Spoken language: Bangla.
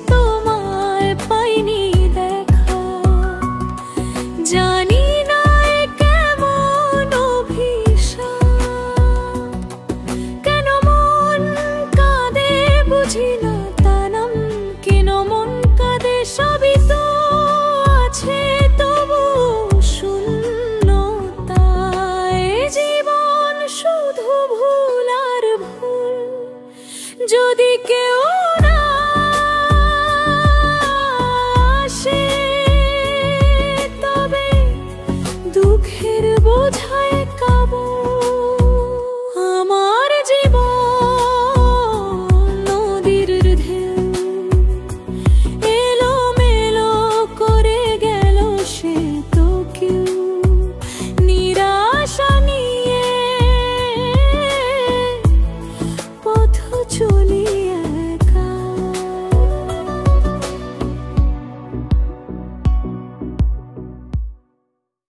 তোমায় পাইনি দেখা। জানি না এ কেমন অভিশাপ, কেন মন কাঁদে বুঝি না তানাম, কেন মন কাঁদে সবই তো আছে তবু শূন্যতায়। জীবন শুধু ভুল আর ভুল, যদি কেউ না